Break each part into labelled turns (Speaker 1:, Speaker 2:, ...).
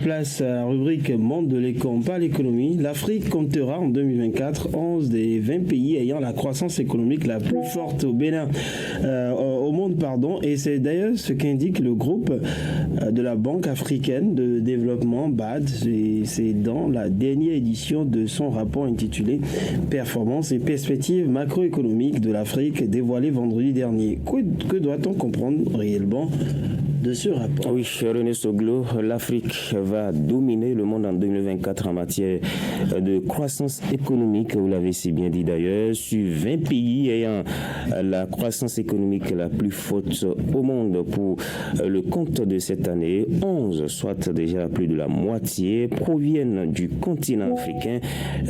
Speaker 1: Place à la rubrique Monde de l'écon par l'économie. L'Afrique comptera en 2024 11 des 20 pays ayant la croissance économique la plus forte au monde. Et c'est d'ailleurs ce qu'indique le groupe de la Banque africaine de développement BAD. C'est dans la dernière édition de son rapport intitulé Performance et perspectives macroéconomiques de l'Afrique dévoilé vendredi dernier. Que doit-on comprendre réellement de ce rapport?
Speaker 2: Oui, René Soglo, l'Afrique va dominer le monde en 2024 en matière de croissance économique, vous l'avez si bien dit d'ailleurs, sur 20 pays ayant la croissance économique la plus forte au monde pour le compte de cette année. 11, soit déjà plus de la moitié, proviennent du continent africain.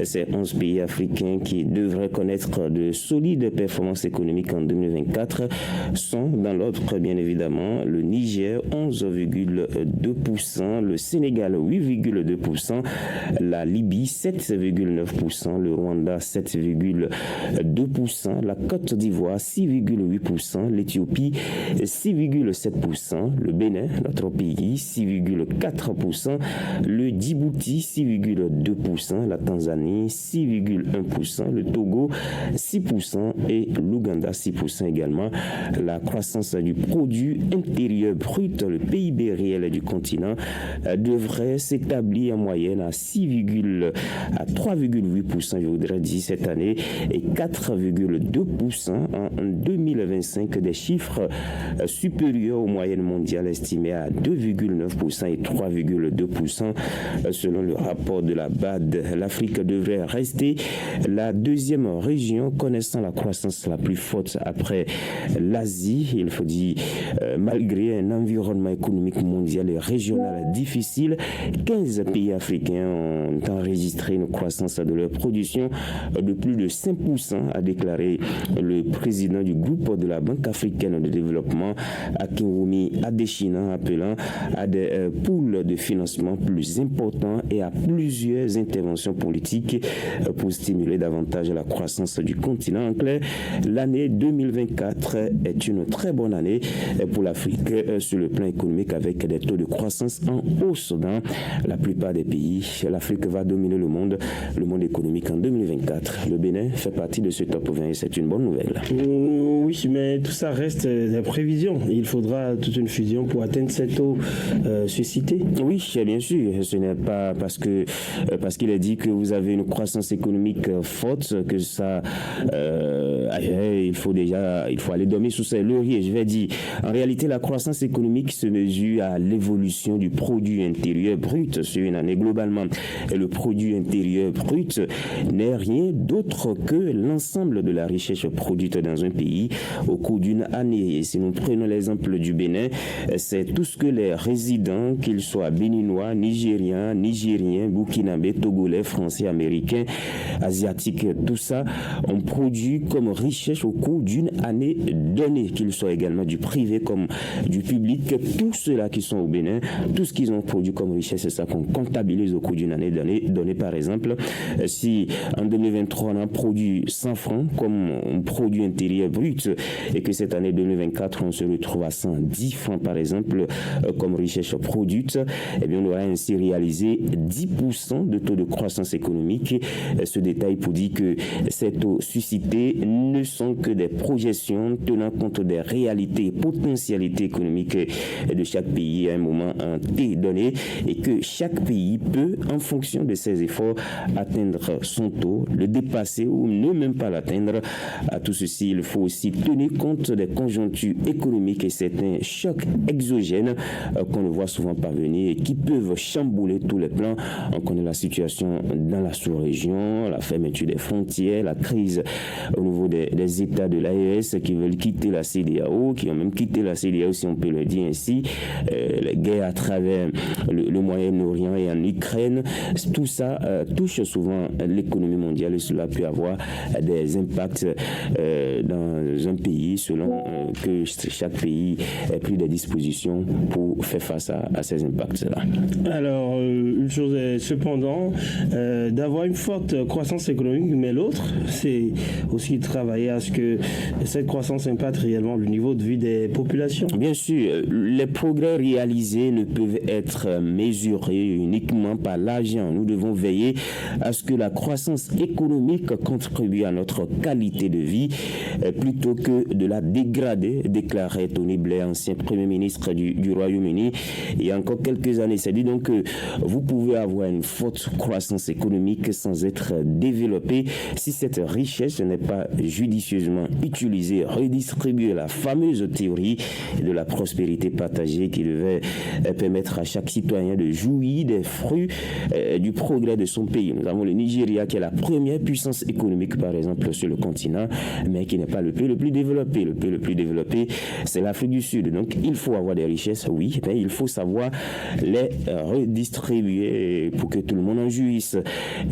Speaker 2: Ces 11 pays africains qui devraient connaître de solides performances économiques en 2024 sont dans l'ordre, bien évidemment, le Niger 11,2%, le Sénégal 8,2%, la Libye 7,9%, le Rwanda 7,2%, la Côte d'Ivoire 6,8%, l'Éthiopie 6,7%, le Bénin, notre pays 6,4%, le Djibouti 6,2%, la Tanzanie 6,1%, le Togo 6% et l'Ouganda 6% également. La croissance du produit intérieur brut, le PIB réel du continent, devrait s'établir en moyenne à 3,8%, je voudrais dire, cette année, et 4,2% en 2025, des chiffres supérieurs aux moyennes mondiales estimées à 2,9% et 3,2% selon le rapport de la BAD. L'Afrique devrait rester la deuxième région connaissant la croissance la plus forte après l'Asie. Il faut dire, malgré un environnement économique mondial et régional difficile, 15 pays africains ont enregistré une croissance de leur production de plus de 5%, a déclaré le président du groupe de la Banque africaine de développement, Akinwumi Adesina, appelant à des pools de financement plus importants et à plusieurs interventions politiques pour stimuler davantage la croissance du continent. En clair, l'année 2024 est une très bonne année pour l'Afrique sur le plan économique, avec des taux de croissance en hausse dans la plupart des pays. L'Afrique va dominer le monde économique en 2024. Le Bénin fait partie de ce top 20 et c'est une bonne nouvelle.
Speaker 1: Oui, mais tout ça reste des prévisions. Il faudra toute une fusion pour atteindre ces taux suscités.
Speaker 2: Oui, bien sûr. Ce n'est pas parce qu'il est dit que vous avez une croissance économique forte que ça il faut aller dormir sous ses lauriers. Je vais dire, en réalité, la croissance économique se mesure à l'évolution du produit intérieur brut sur une année globalement. Et le produit intérieur brut n'est rien d'autre que l'ensemble de la richesse produite dans un pays au cours d'une année. Et si nous prenons l'exemple du Bénin, c'est tout ce que les résidents, qu'ils soient béninois, nigériens, burkinabés, togolais, français, américains, asiatiques, tout ça, ont produit comme richesse au cours d'une année donnée, qu'ils soient également du privé comme du public. Tous ceux-là qui sont au Bénin, tout ce qu'ils ont produit comme richesse, c'est ça qu'on comptabilise au cours d'une année donnée. Par exemple, si en 2023 on a produit 100 francs comme un produit intérieur brut et que cette année 2024 on se retrouve à 110 francs par exemple comme richesse produite, eh bien on aura ainsi réalisé 10% de taux de croissance économique. Ce détail pour dire que ces taux suscités ne sont que des projections tenant compte des réalités et potentialités économiques de chaque pays à un moment T donné, et que chaque pays peut, en fonction de ses efforts, atteindre son taux, le dépasser ou ne même pas l'atteindre. À tout ceci, il faut aussi tenir compte des conjonctures économiques et certains chocs exogènes qu'on ne voit souvent pas venir et qui peuvent chambouler tous les plans. On connaît la situation dans la sous-région, la fermeture des frontières, la crise au niveau des États de l'AES qui veulent quitter la CEDEAO, qui ont même quitté la CEDEAO si on peut le dire ainsi, les guerres à travers le Moyen-Orient et en Ukraine. Tout ça touche souvent l'économie mondiale et cela peut avoir des impacts dans un pays selon que chaque pays ait pris des dispositions pour faire face à ces impacts-là.
Speaker 1: Alors, une chose est cependant d'avoir une forte croissance économique, mais l'autre, c'est aussi travailler à ce que cette croissance impacte réellement le niveau de vie des populations.
Speaker 2: Bien sûr, les progrès réalisés ne peuvent être mesurés uniquement par l'argent. Nous devons veiller à ce que la croissance économique contribue à notre qualité de vie plutôt que de la dégrader, déclarait Tony Blair, ancien Premier ministre du Royaume-Uni, il y a encore quelques années. C'est dit donc que vous pouvez avoir une forte croissance économique sans être développé si cette richesse n'est pas judicieusement utilisée, redistribuée. La fameuse théorie de la prospérité partagée qui devait permettre à chaque citoyen de jouir des fruits du progrès de son pays. Nous avons le Nigeria qui est la première puissance économique par exemple sur le continent, mais qui n'est pas le pays le plus développé. Le pays le plus développé, c'est l'Afrique du Sud. Donc il faut avoir des richesses, oui, mais il faut savoir les redistribuer pour que tout le monde en jouisse.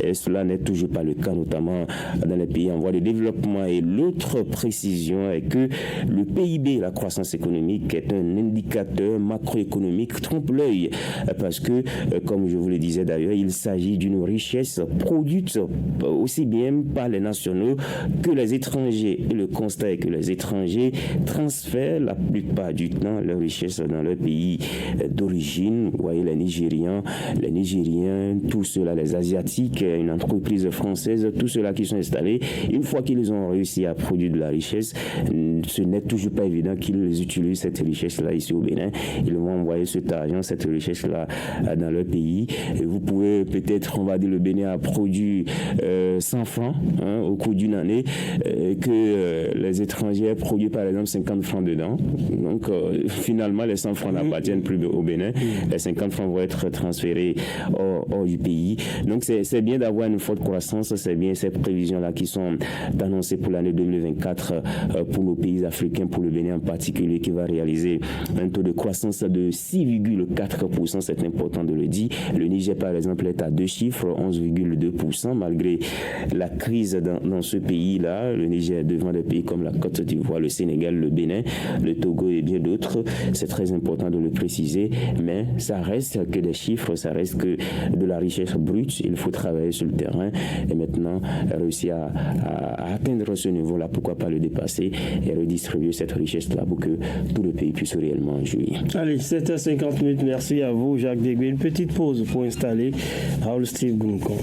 Speaker 2: Et cela n'est toujours pas le cas, notamment dans les pays en voie de développement. Et l'autre précision est que le PIB, la croissance économique, est un indicateur macroéconomique trompe-l'œil parce que, comme je vous le disais d'ailleurs, il s'agit d'une richesse produite aussi bien par les nationaux que les étrangers. Et le constat est que les étrangers transfèrent la plupart du temps leur richesse dans leur pays d'origine. Vous voyez, les Nigériens, tous ceux-là, les Asiatiques, une entreprise française, tous ceux-là qui sont installés, une fois qu'ils ont réussi à produire de la richesse, ce n'est toujours pas évident qu'ils utilisent cette richesse-là ici au Bénin. Ils vont envoyer cet argent, cette richesse-là dans leur pays. Et vous pouvez peut-être, on va dire, le Bénin a produit 100 francs au cours d'une année, que les étrangers produisent par exemple 50 francs dedans. Donc finalement, les 100 francs n'appartiennent plus au Bénin. Les 50 francs vont être transférés hors du pays. Donc c'est bien d'avoir une forte croissance, c'est bien ces prévisions-là qui sont annoncées pour l'année 2024 pour nos pays africains, pour le Bénin en particulier, qui va réaliser un taux de croissance de 6,4%. C'est important de le dire. Le Niger, par exemple, est à deux chiffres, 11,2%, malgré la crise dans ce pays-là. Le Niger est devant des pays comme la Côte d'Ivoire, le Sénégal, le Bénin, le Togo et bien d'autres. C'est très important de le préciser, mais ça reste que des chiffres, ça reste que de la richesse brute. Il faut travailler sur le terrain et maintenant réussir à atteindre ce niveau-là, pourquoi pas le dépasser et redistribuer cette richesse-là pour que tout le pays puisse réellement jouir.
Speaker 1: Allez, 7h50, merci à vous Jacques Degué. Une petite pause pour installer Raoul Steve Goumkong.